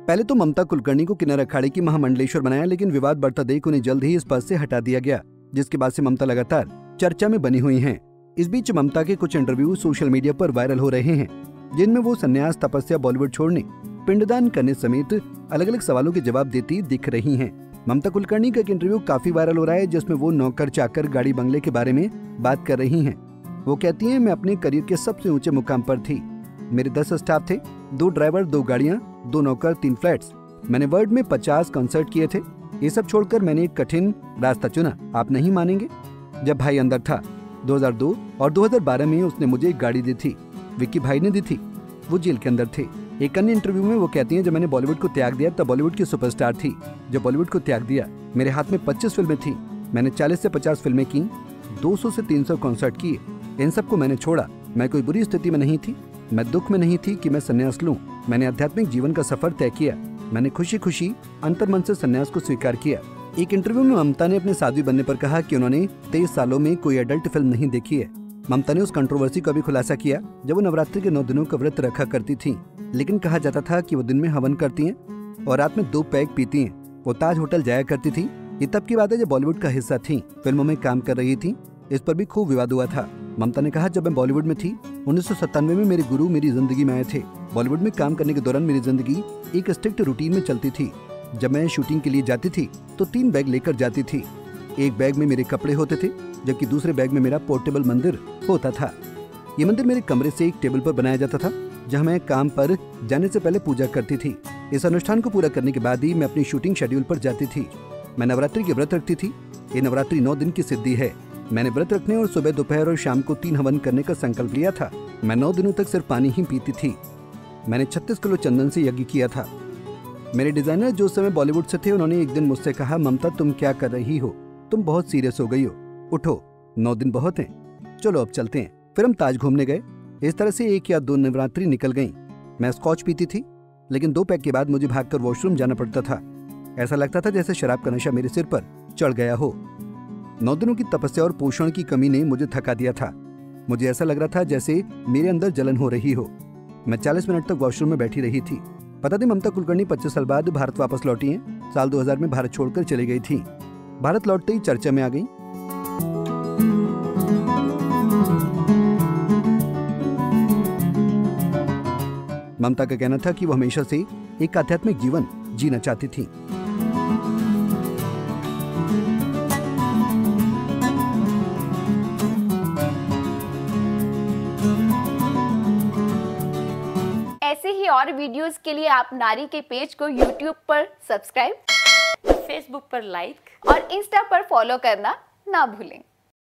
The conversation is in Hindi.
पहले तो ममता कुलकर्णी को किन्नर अखाड़े की महामंडलेश्वर बनाया, लेकिन विवाद बढ़ता देख उन्हें जल्द ही इस पद से हटा दिया गया, जिसके बाद से ममता लगातार चर्चा में बनी हुई हैं। इस बीच ममता के कुछ इंटरव्यू सोशल मीडिया पर वायरल हो रहे हैं, जिनमें वो संन्यास, तपस्या, बॉलीवुड छोड़ने, पिंडदान करने समेत अलग अलग सवालों के जवाब देती दिख रही हैं। ममता कुलकर्णी का एक इंटरव्यू काफी वायरल हो रहा है, जिसमें वो नौकर, चाकर, गाड़ी, बंगले के बारे में बात कर रही हैं। वो कहती हैं, मैं अपने करियर के सबसे ऊंचे मुकाम पर थी। मेरे 10 स्टाफ थे, 2 ड्राइवर, 2 गाड़ियां, 2 नौकर, 3 फ्लैट्स। मैंने वर्ल्ड में 50 कॉन्सर्ट किए थे। ये सब छोड़कर मैंने एक कठिन रास्ता चुना। आप नहीं मानेंगे, जब भाई अंदर था 2002 और 2012 में उसने मुझे एक गाड़ी दी थी, विक्की भाई ने दी थी। वो जेल के अंदर थे। एक अन्य इंटरव्यू में वो कहती हैं, जब मैंने बॉलीवुड को त्याग दिया तब बॉलीवुड की सुपरस्टार थी। जब बॉलीवुड को त्याग दिया मेरे हाथ में 25 फिल्में थी। मैंने 40 से 50 फिल्में की, 200 से 300 कॉन्सर्ट किए। इन सबको मैंने छोड़ा। मैं कोई बुरी स्थिति में नहीं थी। मैं दुख में नहीं थी कि मैं संन्यास लूं। मैंने आध्यात्मिक जीवन का सफर तय किया। मैंने खुशी खुशी अंतर्मन से संन्यास को स्वीकार किया। एक इंटरव्यू में ममता ने अपने साध्वी बनने पर कहा कि उन्होंने 23 सालों में कोई एडल्ट फिल्म नहीं देखी है। ममता ने उस कंट्रोवर्सी का भी खुलासा किया जब वो नवरात्रि के 9 दिनों का व्रत रखा करती थीं, लेकिन कहा जाता था कि वो दिन में हवन करती हैं और रात में 2 पैग पीती हैं। वो ताज होटल जाया करती थी। ये तब की बात है जब बॉलीवुड का हिस्सा थी, फिल्मों में काम कर रही थी। इस पर भी खूब विवाद हुआ था। ममता ने कहा, जब मैं बॉलीवुड में थी 1997 में मेरे गुरु मेरी जिंदगी में आए थे। बॉलीवुड में काम करने के दौरान मेरी जिंदगी एक स्ट्रिक्ट रूटीन में चलती थी। जब मैं शूटिंग के लिए जाती थी तो 3 बैग लेकर जाती थी। एक बैग में मेरे कपड़े होते थे, जबकि दूसरे बैग में मेरा पोर्टेबल मंदिर होता था। ये मंदिर मेरे कमरे से एक टेबल पर बनाया जाता था, जहाँ मैं काम पर जाने से पहले पूजा करती थी। इस अनुष्ठान को पूरा करने के बाद ही मैं अपनी शूटिंग शेड्यूल पर जाती थी। मैं नवरात्रि के व्रत रखती थी। ये नवरात्रि 9 दिन की सिद्धि है। मैंने व्रत रखने और सुबह, दोपहर और शाम को 3 हवन करने का संकल्प लिया था। मैं 9 दिनों तक सिर्फ पानी ही पीती थी। मैंने 36 किलो चंदन से यज्ञ किया था। मेरे डिजाइनर जो उस समय बॉलीवुड से थे, उन्होंने एक दिन मुझसे कहा, ममता तुम क्या कर रही हो? तुम बहुत सीरियस हो गई हो। उठो, 9 दिन बहुत हैं। चलो अब चलते हैं। फिर हम ताज घूमने गए। इस तरह से 1 या 2 नवरात्रि निकल गईं। मैं स्कॉच पीती थी, लेकिन 2 पैक के बाद मुझे भागकर वॉशरूम जाना पड़ता था। ऐसा लगता था जैसे शराब का नशा मेरे सिर पर चढ़ गया हो। 9 दिनों की तपस्या और पोषण की कमी ने मुझे थका दिया था। मुझे ऐसा लग रहा था जैसे मेरे अंदर जलन हो रही हो। मैं 40 मिनट तक वॉशरूम में बैठी रही थी। पता नहीं ममता कुलकर्णी 25 साल बाद भारत वापस लौटी हैं। साल 2000 में भारत छोड़कर चली गई थी। भारत लौटते ही चर्चा में आ गई। ममता का कहना था कि वो हमेशा से एक आध्यात्मिक जीवन जीना चाहती थी। ऐसे ही और वीडियोस के लिए आप नारी के पेज को YouTube पर सब्सक्राइब, फेसबुक पर लाइक और इंस्टा पर फॉलो करना ना भूलें।